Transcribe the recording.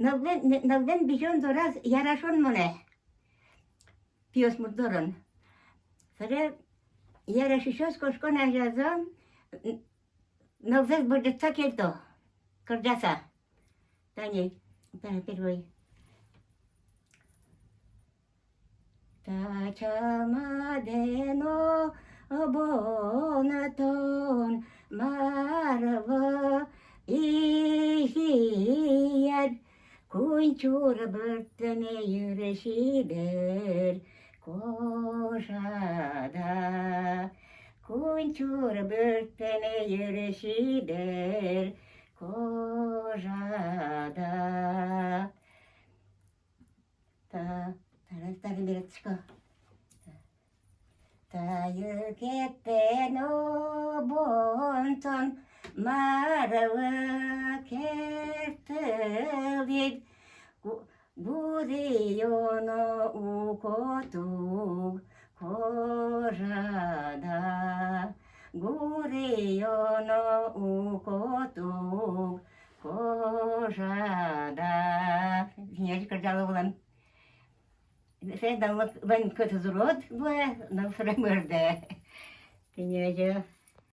Навден бижон дораз ярашон моне. Пиос мудорон. Саре ярашишос кошконан жазам. Навден будет так это. Кордаса. Тани, первый. Тачамадено бонатон марва ihiyad kunçur bırtını yürüşidir koşada kunçur bırtını yürüşidir koşada taraftarı bir çıkıyor. Ta yükette no bonton marava kertevid guriyono ukotu kojada guriyono ukotu kojada. Dinleyici kırcalı olan sen de ben kötü zurot bu nasıl mırdı dinleyici.